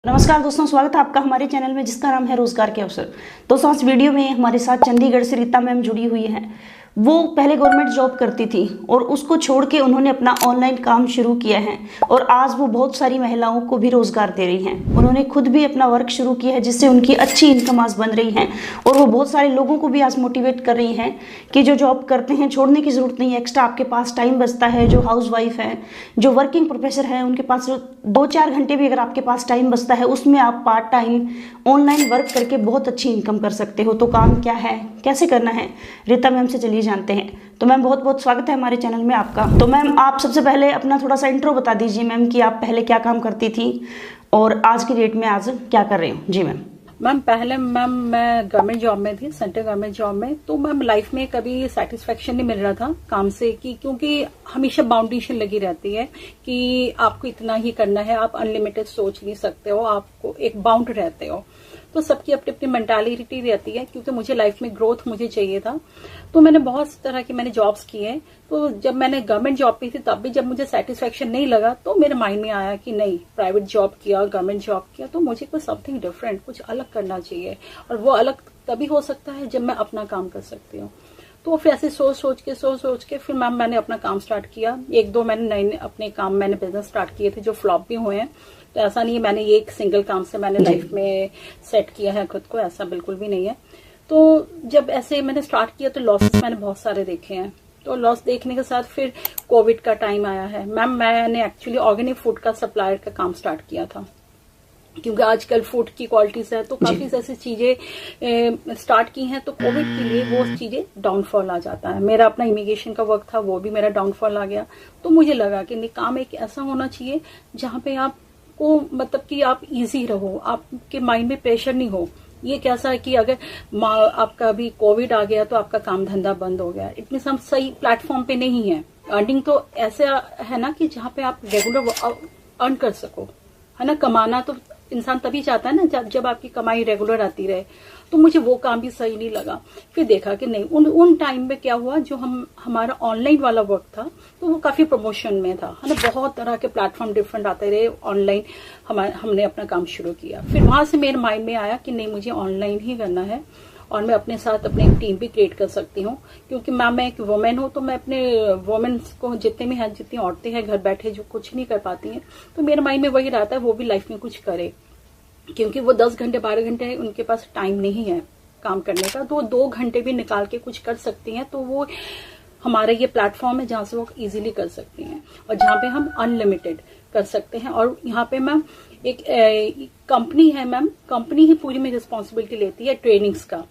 नमस्कार दोस्तों, स्वागत है आपका हमारे चैनल में जिसका नाम है रोजगार के अवसर। दोस्तों इस वीडियो में हमारे साथ चंडीगढ़ से रीता मैम जुड़ी हुई हैं। वो पहले गवर्नमेंट जॉब करती थी और उसको छोड़ के उन्होंने अपना ऑनलाइन काम शुरू किया है और आज वो बहुत सारी महिलाओं को भी रोजगार दे रही हैं। उन्होंने खुद भी अपना वर्क शुरू किया है जिससे उनकी अच्छी इनकम आज बन रही है और वो बहुत सारे लोगों को भी आज मोटिवेट कर रही हैं कि जो जॉब करते हैं छोड़ने की जरूरत नहीं है। एक्स्ट्रा आपके पास टाइम बचता है। जो हाउस वाइफ है, जो वर्किंग प्रोफेसर है, उनके पास 2-4 घंटे भी अगर आपके पास टाइम बचता है उसमें आप पार्ट टाइम ऑनलाइन वर्क करके बहुत अच्छी इनकम कर सकते हो। तो काम क्या है, कैसे करना है, रीता मैम से चलिए जानते हैं। तो मैम बहुत बहुत स्वागत है हमारे चैनल में आपका। तो मैम आप सबसे पहले अपना थोड़ा सा इंट्रो बता दीजिए मैम कि आप पहले क्या काम करती थी और आज की डेट में आज क्या कर रही हूँ। जी मैम। पहले मैं गवर्नमेंट जॉब में थी, सेंट्रल गवर्नमेंट जॉब में। तो मैम लाइफ में कभी सेटिस्फेक्शन नहीं मिल रहा था काम से क्योंकि हमेशा बाउंडेशन लगी रहती है कि आपको इतना ही करना है, आप अनलिमिटेड सोच नहीं सकते हो, आपको एक बाउंड रहते हो। तो सबकी अपनी अपनी मेंटालिटी रहती है। क्योंकि मुझे लाइफ में ग्रोथ मुझे चाहिए था तो मैंने बहुत तरह की मैंने जॉब्स की हैं। तो जब मैंने गवर्नमेंट जॉब की थी तब भी जब मुझे सेटिस्फेक्शन नहीं लगा तो मेरे माइंड में आया कि नहीं, प्राइवेट जॉब किया, गवर्नमेंट जॉब किया तो मुझे कुछ समथिंग डिफरेंट, कुछ अलग करना चाहिए। और वो अलग तभी हो सकता है जब मैं अपना काम कर सकती हूँ। तो फिर ऐसे सोच के फिर मैम मैंने अपना काम स्टार्ट किया। 1-2 मैंने नए अपने काम मैंने बिजनेस स्टार्ट किए थे जो फ्लॉप भी हुए हैं। तो ऐसा नहीं है मैंने ये एक सिंगल काम से मैंने लाइफ में सेट किया है खुद को, ऐसा बिल्कुल भी नहीं है। तो जब ऐसे मैंने स्टार्ट किया तो लॉसेस मैंने बहुत सारे देखे हैं। तो लॉस देखने के साथ फिर कोविड का टाइम आया है। मैम मैंने एक्चुअली ऑर्गेनिक फूड का सप्लायर का काम स्टार्ट किया था क्योंकि आजकल फूड की क्वालिटीज है तो काफी ऐसी चीजें स्टार्ट की हैं। तो कोविड के लिए वो चीजें डाउनफॉल आ जाता है। मेरा अपना इमिग्रेशन का वर्क था, वो भी मेरा डाउनफॉल आ गया। तो मुझे लगा कि नहीं, काम एक ऐसा होना चाहिए जहां पे आपको मतलब कि आप इजी रहो, आपके माइंड में प्रेशर नहीं हो। ये कैसा है कि अगर आपका अभी कोविड आ गया तो आपका काम धंधा बंद हो गया, इतने हम सही प्लेटफॉर्म पे नहीं है। अर्निंग तो ऐसा है ना कि जहाँ पे आप रेगुलर अर्न कर सको, है ना। कमाना तो इंसान तभी चाहता है ना जब आपकी कमाई रेगुलर आती रहे। तो मुझे वो काम भी सही नहीं लगा। फिर देखा कि नहीं, उन टाइम में क्या हुआ, जो हमारा ऑनलाइन वाला वर्क था तो वो काफी प्रमोशन में था, है ना। बहुत तरह के प्लेटफॉर्म डिफरेंट आते रहे ऑनलाइन। हमने अपना काम शुरू किया। फिर वहां से मेरे माइंड में आया कि नहीं, मुझे ऑनलाइन ही करना है और मैं अपने साथ अपने एक टीम भी क्रिएट कर सकती हूँ। क्योंकि मैं एक वुमेन हूँ तो मैं अपने वुमेन्स को जितने भी हैं, जितनी औरतें हैं घर बैठे जो कुछ नहीं कर पाती हैं, तो मेरे माइंड में वही रहता है वो भी लाइफ में कुछ करे। क्योंकि वो 10 घंटे 12 घंटे उनके पास टाइम नहीं है काम करने का, तो 2 घंटे भी निकाल के कुछ कर सकती हैं। तो वो हमारा ये प्लेटफॉर्म है जहां से वो इजीली कर सकती हैं और जहां पे हम अनलिमिटेड कर सकते हैं। और यहाँ पे मैम एक कंपनी है, मैम कंपनी ही पूरी में रिस्पॉन्सिबिलिटी लेती है ट्रेनिंग्स का।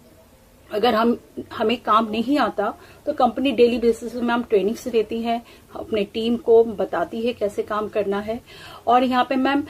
अगर हमें काम नहीं आता तो कंपनी डेली बेसिस पे मैम ट्रेनिंग्स देती है, अपने टीम को बताती है कैसे काम करना है। और यहाँ पे ma'am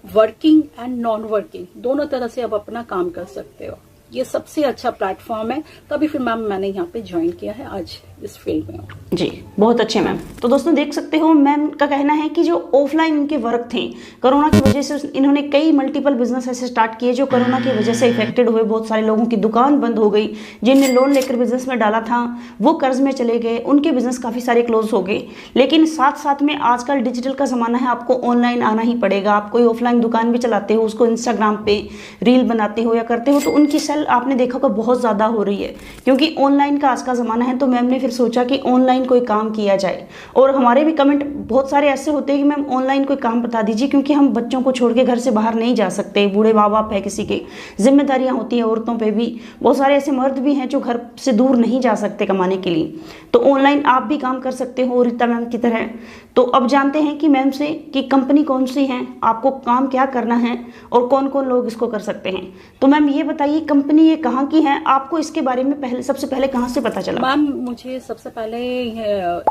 working and non working दोनों तरह से आप अपना काम कर सकते हो। ये सबसे अच्छा प्लेटफॉर्म है। तभी फिर मैम मैंने यहाँ पे ज्वाइन किया है, आज इस फील्ड में। जी बहुत अच्छे मैम। तो दोस्तों देख सकते हो मैम का कहना है कि जो ऑफलाइन इनके वर्क थे, कोरोना की वजह से इन्होंने कई मल्टीपल बिजनेस ऐसे स्टार्ट किए जो कोरोना की वजह से इफेक्टेड हुए। बहुत सारे लोगों की दुकान बंद हो गई, जिनने लोन लेकर बिजनेस में डाला था वो कर्ज में चले गए, उनके बिजनेस काफी सारे क्लोज हो गए। लेकिन साथ साथ में आजकल डिजिटल का जमाना है, आपको ऑनलाइन आना ही पड़ेगा। आप कोई ऑफलाइन दुकान भी चलाते हो, उसको इंस्टाग्राम पे रील बनाते हो या करते हो तो उनकी सेल आपने देखा होगा बहुत ज्यादा हो रही है क्योंकि ऑनलाइन का आज का जमाना है। तो मैम ने फिर सोचा कि ऑनलाइन कोई काम किया जाए। और हमारे भी कमेंट बहुत सारे ऐसे होते हैं कि मैम ऑनलाइन कोई काम बता दीजिए क्योंकि हम बच्चों को छोड़ के घर से बाहर नहीं जा सकते, बूढ़े माँ बाप है, किसी के जिम्मेदारियां होती हैं औरतों पे भी। बहुत सारे ऐसे मर्द भी हैं जो घर से दूर नहीं जा सकते कमाने के लिए। तो ऑनलाइन आप भी काम कर सकते हो रीता मैम की तरह। तो अब जानते हैं कि मैम से कि कंपनी कौन सी है, आपको काम क्या करना है और कौन कौन लोग इसको कर सकते हैं। तो मैम ये बताइए कंपनी ये कहाँ की है, आपको इसके बारे में सबसे पहले कहाँ से पता चला? मैम मुझे सबसे पहले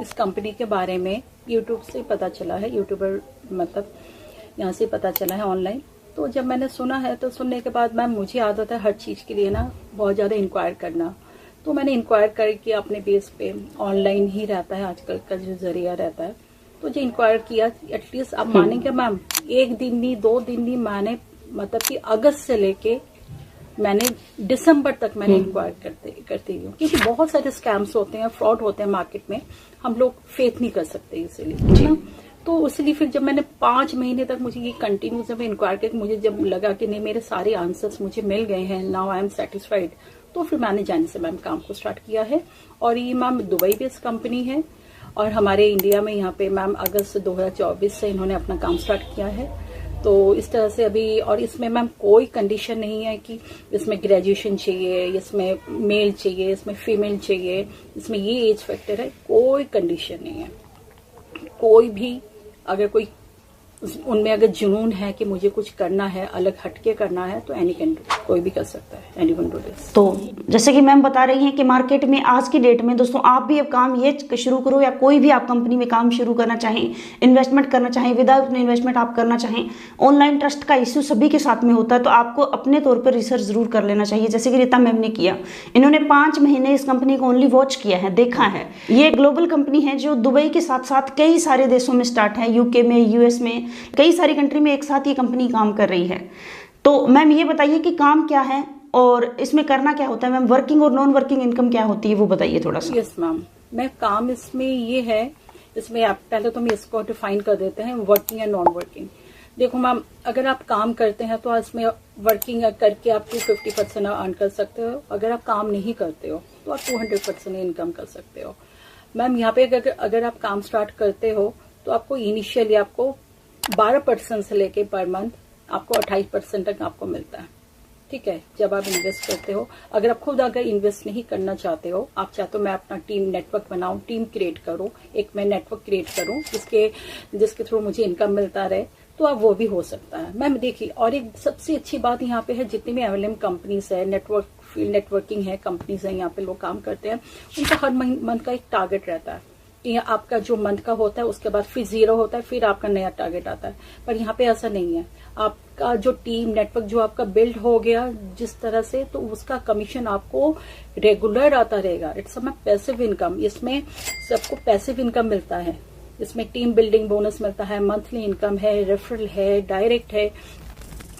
इस कंपनी के बारे में यूट्यूब से पता चला है। यूट्यूबर मतलब यहाँ से पता चला है ऑनलाइन। तो जब मैंने सुना है तो सुनने के बाद मैम मुझे आदत है हर चीज़ के लिए ना बहुत ज़्यादा इंक्वायर करना। तो मैंने इंक्वायर करके अपने बेस पे ऑनलाइन ही रहता है आजकल का जो जरिया रहता है, तो जो इंक्वायर किया एटलीस्ट आप मानेंगे मैम 1 दिन नहीं 2 दिन नहीं, मैंने मतलब कि अगस्त से लेके मैंने दिसंबर तक मैंने इंक्वायर करती हूँ। क्योंकि बहुत सारे स्कैम्स होते हैं, फ्रॉड होते हैं मार्केट में, हम लोग फेथ नहीं कर सकते इसीलिए, है ना। तो इसलिए फिर जब मैंने 5 महीने तक मुझे ये कंटिन्यू जब इंक्वायर किया, मुझे जब लगा कि नहीं मेरे सारे आंसर्स मुझे मिल गए हैं, नाउ आई एम सेटिस्फाइड, तो फिर मैंने जाने से मैम काम को स्टार्ट किया है। और ये मैम दुबई बेस्ड कंपनी है और हमारे इंडिया में यहाँ पे मैम अगस्त 2024 से इन्होंने अपना काम स्टार्ट किया है। तो इस तरह से अभी, और इसमें मैम कोई कंडीशन नहीं है कि इसमें ग्रेजुएशन चाहिए, इसमें मेल चाहिए, इसमें फीमेल चाहिए, इसमें ये एज फैक्टर है, कोई कंडीशन नहीं है। कोई भी अगर कोई उनमें अगर जुनून है कि मुझे कुछ करना है, अलग हटके करना है, तो एनी कैन डू, कोई भी कर सकता है, एनीवन डू दिस। तो जैसे कि मैम बता रही हैं कि मार्केट में आज की डेट में दोस्तों आप भी अब काम ये शुरू करो या कोई भी आप कंपनी में काम शुरू करना चाहें, इन्वेस्टमेंट करना चाहें, विदाउट इन्वेस्टमेंट आप करना चाहें, ऑनलाइन ट्रस्ट का इश्यू सभी के साथ में होता है, तो आपको अपने तौर पर रिसर्च जरूर कर लेना चाहिए, जैसे कि रीता मैम ने किया। इन्होंने 5 महीने इस कंपनी को ओनली वॉच किया है, देखा है। ये ग्लोबल कंपनी है जो दुबई के साथ साथ कई सारे देशों में स्टार्ट है, यूके में, यूएस में, कई सारी कंट्री में एक साथ ये कंपनी काम कर रही है। तो मैम ये बताइए कि काम क्या है और इसमें करना क्या होता है मैम, वर्किंग और नॉन वर्किंग इनकम क्या होती है वो बताइए थोड़ा सा। यस मैम, मैं काम इसमें ये है, इसमें आप पहले तो हम इसको डिफाइन कर देते हैं वर्किंग एंड नॉन वर्किंग। देखो मैम, अगर आप काम करते हैं तो इसमें वर्किंग करके आप 250% अर्न कर सकते हो। अगर आप काम नहीं करते हो तो आप 200% इनकम कर सकते हो। मैम यहाँ पे अगर आप काम स्टार्ट करते हो तो आपको इनिशियली आपको 12% से लेके पर मंथ आपको 28% तक आपको मिलता है। ठीक है, जब आप इन्वेस्ट करते हो। अगर आप खुद अगर इन्वेस्ट नहीं करना चाहते हो, आप चाहते हो मैं अपना टीम नेटवर्क बनाऊं, टीम क्रिएट करूं, एक मैं नेटवर्क क्रिएट करूं जिसके थ्रू मुझे इनकम मिलता रहे, तो आप वो भी हो सकता है। मैम देखिए, और एक सबसे अच्छी बात यहाँ पे है, जितनी भी एमएलएम कंपनीज है, नेटवर्किंग है, कंपनीज है, यहाँ पे लोग काम करते हैं, उनका हर मंथ का एक टारगेट रहता है कि आपका जो मंथ का होता है उसके बाद फिर 0 होता है, फिर आपका नया टारगेट आता है। पर यहाँ पे ऐसा नहीं है। आपका जो टीम नेटवर्क जो आपका बिल्ड हो गया जिस तरह से, तो उसका कमीशन आपको रेगुलर आता रहेगा। It's a passive income. इसमें सबको पैसिव इनकम मिलता है। इसमें टीम बिल्डिंग बोनस मिलता है, मंथली इनकम है, रेफरल है, डायरेक्ट है,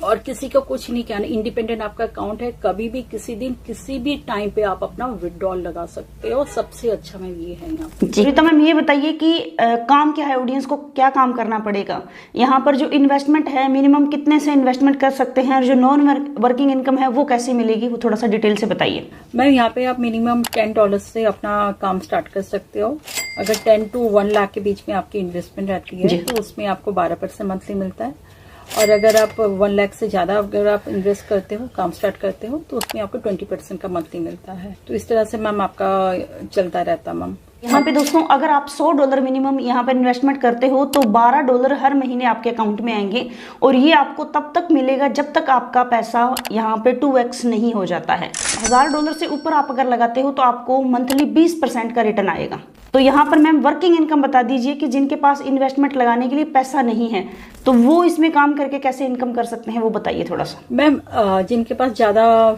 और किसी को कुछ नहीं कहना। इंडिपेंडेंट आपका अकाउंट है, कभी भी किसी दिन किसी भी टाइम पे आप अपना विड्रॉल लगा सकते हो। सबसे अच्छा मैम ये है यहाँ पे। जी तो मैम ये बताइए कि काम क्या है, ऑडियंस को क्या काम करना पड़ेगा यहाँ पर, जो इन्वेस्टमेंट है मिनिमम कितने से इन्वेस्टमेंट कर सकते हैं, और जो नॉन वर्किंग इनकम है वो कैसे मिलेगी, वो थोड़ा सा डिटेल से बताइए। मैम यहाँ पे आप मिनिमम $10 से अपना काम स्टार्ट कर सकते हो। अगर 10 to 1 लाख के बीच में आपकी इन्वेस्टमेंट रहती है तो उसमें आपको 12% मंथली मिलता है। और अगर आप 1 लाख से ज्यादा अगर आप इन्वेस्ट करते हो, काम स्टार्ट करते हो, तो उसमें आपको 20% का मंथली मिलता है। तो इस तरह से मैम आपका चलता रहता मैम। यहाँ पे दोस्तों अगर आप $100 मिनिमम यहाँ पर इन्वेस्टमेंट करते हो तो $12 हर महीने आपके अकाउंट में आएंगे, और ये आपको तब तक मिलेगा जब तक आपका पैसा यहाँ पे 2x नहीं हो जाता है। $1000 से ऊपर आप अगर लगाते हो तो आपको मंथली 20% का रिटर्न आएगा। तो यहाँ पर मैम वर्किंग इनकम बता दीजिए कि जिनके पास इन्वेस्टमेंट लगाने के लिए पैसा नहीं है तो वो इसमें काम करके कैसे इनकम कर सकते हैं, वो बताइए थोड़ा सा। मैम जिनके पास ज्यादा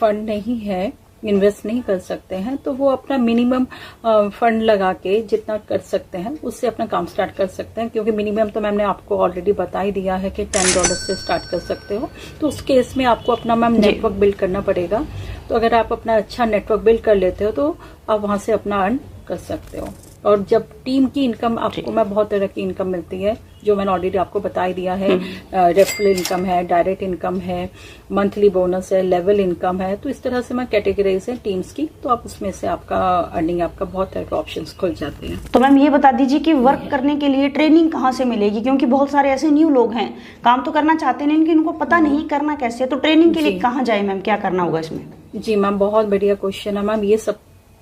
फंड नहीं है, इन्वेस्ट नहीं कर सकते हैं, तो वो अपना मिनिमम फंड लगा के जितना कर सकते हैं उससे अपना काम स्टार्ट कर सकते हैं। क्योंकि मिनिमम तो मैंने आपको ऑलरेडी बता ही दिया है कि $10 से स्टार्ट कर सकते हो। तो उस केस में आपको अपना मैम नेटवर्क बिल्ड करना पड़ेगा। तो अगर आप अपना अच्छा नेटवर्क बिल्ड कर लेते हो तो आप वहां से अपना अर्न कर सकते हो। और जब टीम की इनकम आपको मैं बहुत तरह की इनकम मिलती है, जो मैंने ऑलरेडी आपको बता ही दिया है। रेफरल इनकम है, डायरेक्ट इनकम है, मंथली बोनस है, लेवल इनकम है। तो इस तरह से मैं कैटेगराइज है टीम्स की, तो आप उसमें से आपका अर्निंग आपका बहुत तरह के ऑप्शंस खुल जाते हैं। तो मैम ये बता दीजिए कि वर्क करने के लिए ट्रेनिंग कहाँ से मिलेगी, क्योंकि बहुत सारे ऐसे न्यू लोग हैं, काम तो करना चाहते हैं लेकिन उनको पता नहीं करना कैसे, तो ट्रेनिंग के लिए कहाँ जाए मैम, क्या करना होगा इसमें? जी मैम, बहुत बढ़िया क्वेश्चन है मैम। ये सब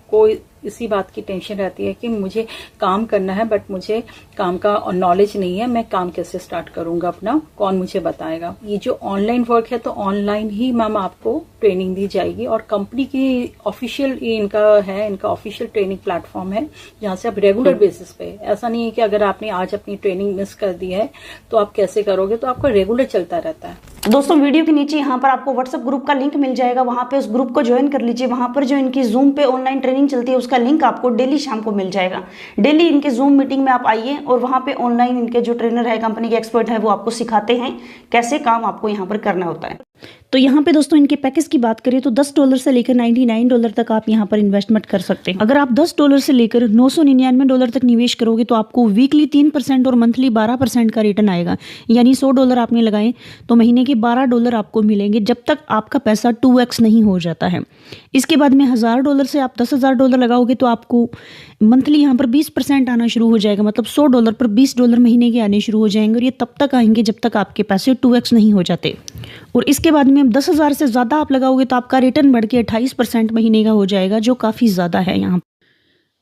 को इसी बात की टेंशन रहती है कि मुझे काम करना है बट मुझे काम का नॉलेज नहीं है, मैं काम कैसे स्टार्ट करूंगा अपना, कौन मुझे बताएगा। ये जो ऑनलाइन वर्क है तो ऑनलाइन ही मैम आपको ट्रेनिंग दी जाएगी, और कंपनी की ऑफिशियल इनका ऑफिशियल ट्रेनिंग प्लेटफॉर्म है जहां से आप रेगुलर बेसिस पे, ऐसा नहीं है कि अगर आपने आज अपनी ट्रेनिंग मिस कर दी है तो आप कैसे करोगे, तो आपका रेगुलर चलता रहता है। तो दोस्तों वीडियो के नीचे यहाँ पर आपको व्हाट्सएप ग्रुप का लिंक मिल जाएगा, वहाँ पे उस ग्रुप को ज्वाइन कर लीजिए। वहाँ पर जो इनकी जूम पे ऑनलाइन ट्रेनिंग चलती है उसका लिंक आपको डेली शाम को मिल जाएगा। डेली इनके जूम मीटिंग में आप आइए और वहाँ पे ऑनलाइन इनके जो ट्रेनर है, कंपनी के एक्सपर्ट है, वो आपको सिखाते हैं कैसे काम आपको यहाँ पर करना होता है। तो यहाँ पे दोस्तों इनके पैकेज की बात करें तो $10 से लेकर $99 तक आप यहाँ पर इन्वेस्टमेंट कर सकते हैं। अगर आप $10 से लेकर $999 तक निवेश करोगे तो आपको वीकली 3% और मंथली 12% का रिटर्न आएगा। यानी $100 आपने लगाए तो महीने के $12 आपको मिलेंगे, जब तक आपका पैसा 2x नहीं हो जाता है। इसके बाद में $1000 से आप $10,000 लगाओगे तो आपको मंथली यहाँ पर 20% आना शुरू हो जाएगा। मतलब $100 पर $20 महीने के आने शुरू हो जाएंगे, और ये तब तक आएंगे जब तक आपके पैसे 2x नहीं हो जाते। और इसके बाद में 10,000 से ज़्यादा आप लगाओगे तो आपका रिटर्न बढ़ के 28% महीने का हो जाएगा, जो काफ़ी ज़्यादा है। यहाँ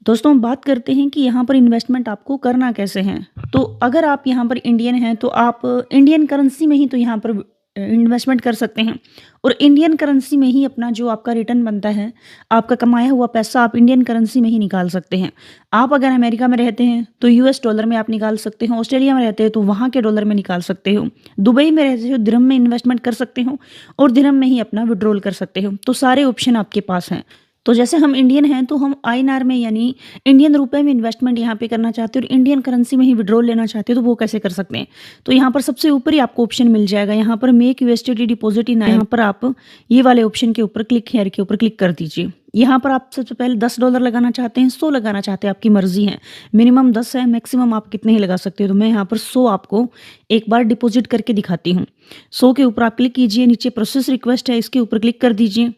दोस्तों हम बात करते हैं कि यहाँ पर इन्वेस्टमेंट आपको करना कैसे है। तो अगर आप यहाँ पर इंडियन हैं तो आप इंडियन करेंसी में ही तो यहाँ पर इन्वेस्टमेंट कर सकते हैं, और इंडियन करेंसी में ही अपना जो आपका रिटर्न बनता है, आपका कमाया हुआ पैसा आप इंडियन करेंसी में ही निकाल सकते हैं। आप अगर अमेरिका में रहते हैं तो US डॉलर में आप निकाल सकते हो, ऑस्ट्रेलिया में रहते हैं तो वहाँ के डॉलर में निकाल सकते हो, दुबई में रहते हो दिरहम में इन्वेस्टमेंट कर सकते हो, और दिरहम में ही अपना विड्रॉल कर सकते हो। तो सारे ऑप्शन आपके पास हैं। तो जैसे हम इंडियन हैं तो हम INR में यानी इंडियन रुपए में इन्वेस्टमेंट यहाँ पे करना चाहते हो और इंडियन करेंसी में ही विड्रॉल लेना चाहते हो, तो वो कैसे कर सकते हैं। तो यहाँ पर सबसे ऊपर ही आपको ऑप्शन मिल जाएगा, यहाँ पर मेक USDT डिपॉजिट इन। यहाँ पर आप ये वाले ऑप्शन के ऊपर क्लिक हेयर के ऊपर क्लिक कर दीजिए। यहाँ पर आप सबसे पहले $10 लगाना चाहते हैं, 100 लगाना चाहते हैं, आपकी मर्जी है। मिनिमम 10 है, मैक्सिमम आप कितने ही लगा सकते हो। तो मैं यहाँ पर 100 आपको एक बार डिपॉजिट करके दिखाती हूँ। 100 के ऊपर आप क्लिक कीजिए, नीचे प्रोसेस रिक्वेस्ट है, इसके ऊपर क्लिक कर दीजिए।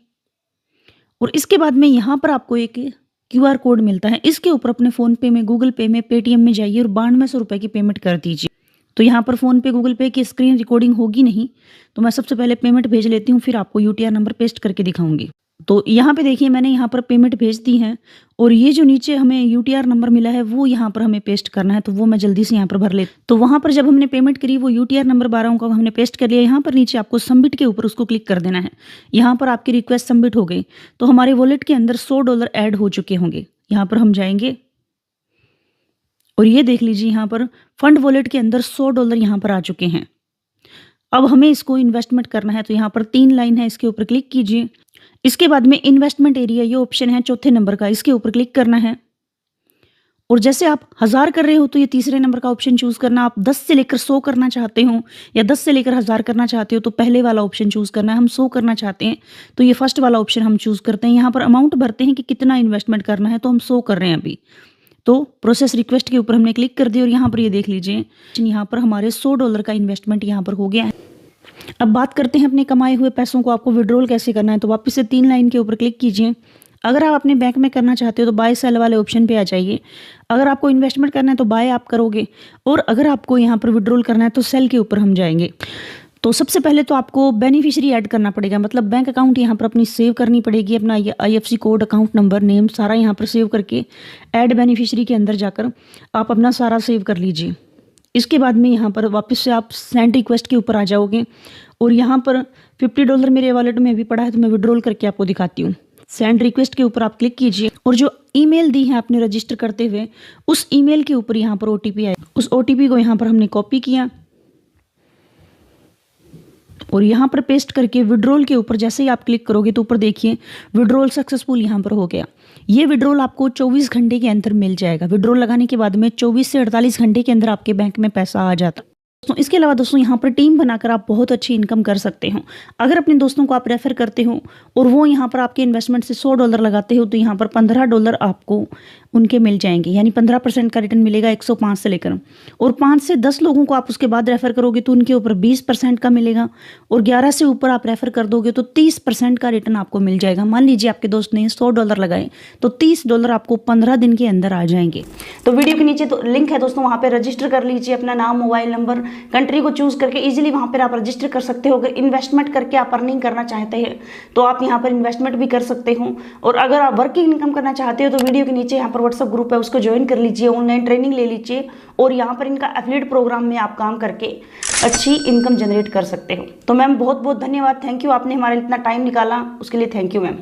और इसके बाद में यहाँ पर आपको एक QR कोड मिलता है, इसके ऊपर अपने फ़ोन पे में, गूगल पे में, पेटीएम में जाइए और 9200 रुपये की पेमेंट कर दीजिए। तो यहाँ पर फ़ोन पे, गूगल पे की स्क्रीन रिकॉर्डिंग होगी नहीं, तो मैं सबसे पहले पेमेंट भेज लेती हूँ, फिर आपको UTR नंबर पेस्ट करके दिखाऊंगी। तो यहाँ पे देखिए मैंने यहाँ पर पेमेंट भेज दी है, और ये जो नीचे हमें UTR नंबर मिला है वो यहाँ पर हमें पेस्ट करना है। तो वो मैं जल्दी से यहाँ पर भर ले। तो वहाँ पर जब हमने पेमेंट करी वो UTR नंबर 12 का हमने पेस्ट कर लिया। यहाँ पर नीचे आपको सबमिट के ऊपर उसको क्लिक कर देना है। यहाँ पर आपकी रिक्वेस्ट सबमिट हो गई, तो हमारे वॉलेट के अंदर $100 ऐड हो चुके होंगे। यहाँ पर हम जाएंगे और ये देख लीजिए यहाँ पर फंड वॉलेट के अंदर $100 यहाँ पर आ चुके हैं। अब हमें इसको इन्वेस्टमेंट करना है, तो यहाँ पर 3 लाइन है, इसके ऊपर क्लिक कीजिए। इसके बाद में इन्वेस्टमेंट एरिया, ये ऑप्शन है चौथे नंबर का, इसके ऊपर क्लिक करना है। और जैसे आप 1000 कर रहे हो तो ये तीसरे नंबर का ऑप्शन चूज करना। आप 10 से लेकर 100 करना चाहते हो या 10 से लेकर 1000 करना चाहते हो तो पहले वाला ऑप्शन चूज करना है। हम 100 करना चाहते हैं तो ये फर्स्ट वाला ऑप्शन हम चूज करते हैं। यहाँ पर अमाउंट भरते हैं कि कितना इन्वेस्टमेंट करना है, तो हम 100 कर रहे हैं अभी। तो प्रोसेस रिक्वेस्ट के ऊपर हमने क्लिक कर दिया और यहाँ पर ये देख लीजिए, यहाँ पर हमारे $100 का इन्वेस्टमेंट यहाँ पर हो गया है। अब बात करते हैं अपने कमाए हुए पैसों को आपको विड्रॉल कैसे करना है। तो वापस से 3 लाइन के ऊपर क्लिक कीजिए। अगर आप अपने बैंक में करना चाहते हो तो बाय सेल वाले ऑप्शन पे आ जाइए। अगर आपको इन्वेस्टमेंट करना है तो बाय आप करोगे, और अगर आपको यहाँ पर विड्रॉल करना है तो सेल के ऊपर हम जाएंगे। तो सबसे पहले तो आपको बेनिफिशियरी ऐड करना पड़ेगा, मतलब बैंक अकाउंट यहाँ पर अपनी सेव करनी पड़ेगी। अपना IFSC code, account number, name सारा यहाँ पर सेव करके ऐड बेनिफिशियरी के अंदर जाकर आप अपना सारा सेव कर लीजिए। इसके बाद में यहाँ पर वापस से आप सेंड रिक्वेस्ट के ऊपर आ जाओगे, और यहाँ पर $50 मेरे वॉलेट में भी पड़ा है, तो मैं विड्रॉल करके आपको दिखाती हूँ। सेंड रिक्वेस्ट के ऊपर आप क्लिक कीजिए, और जो ईमेल दी है आपने रजिस्टर करते हुए, उस ईमेल के ऊपर यहाँ पर OTP आए। उस OTP को यहाँ पर हमने कॉपी किया और यहाँ पर पेस्ट करके विड्रॉल के ऊपर जैसे ही आप क्लिक करोगे तो ऊपर देखिए विड्रॉल सक्सेसफुल यहाँ पर हो गया। ये विड्रॉल आपको 24 घंटे के अंदर मिल जाएगा। विड्रॉल लगाने के बाद में 24 से 48 घंटे के अंदर आपके बैंक में पैसा आ जाता। तो इसके अलावा दोस्तों यहाँ पर टीम बनाकर आप बहुत अच्छी इनकम कर सकते हो। अगर अपने दोस्तों को आप रेफर करते हो और वो यहाँ पर आपके इन्वेस्टमेंट से $100 लगाते हो तो यहाँ पर $15 आपको उनके मिल जाएंगे, यानी 15% का रिटर्न मिलेगा 105 से लेकर। और 5 से 10 लोगों को आप उसके बाद रेफर करोगे तो उनके ऊपर 20% का मिलेगा, और 11 से ऊपर आप रेफर कर दोगे तो 30% का रिटर्न आपको मिल जाएगा। मान लीजिए आपके दोस्त ने $100 लगाए तो $30 आपको 15 दिन के अंदर आ जाएंगे। तो वीडियो के नीचे तो लिंक है दोस्तों, वहाँ पे रजिस्टर कर लीजिए। अपना नाम, मोबाइल नंबर, कंट्री को चूज करके इजीली वहाँ पर आप रजिस्टर कर सकते हो। अगर इन्वेस्टमेंट करके आप अर्निंग करना चाहते हैं तो आप यहाँ पर इन्वेस्टमेंट भी कर सकते हो, और अगर आप वर्किंग इनकम करना चाहते हो तो वीडियो के नीचे यहाँ पर व्हाट्सएप ग्रुप है, उसको ज्वाइन कर लीजिए, ऑनलाइन ट्रेनिंग ले लीजिए, और यहाँ पर इनका एफिलिएट प्रोग्राम में आप काम करके अच्छी इनकम जनरेट कर सकते हो। तो मैम बहुत बहुत धन्यवाद, थैंक यू, आपने हमारे इतना टाइम निकाला उसके लिए थैंक यू मैम।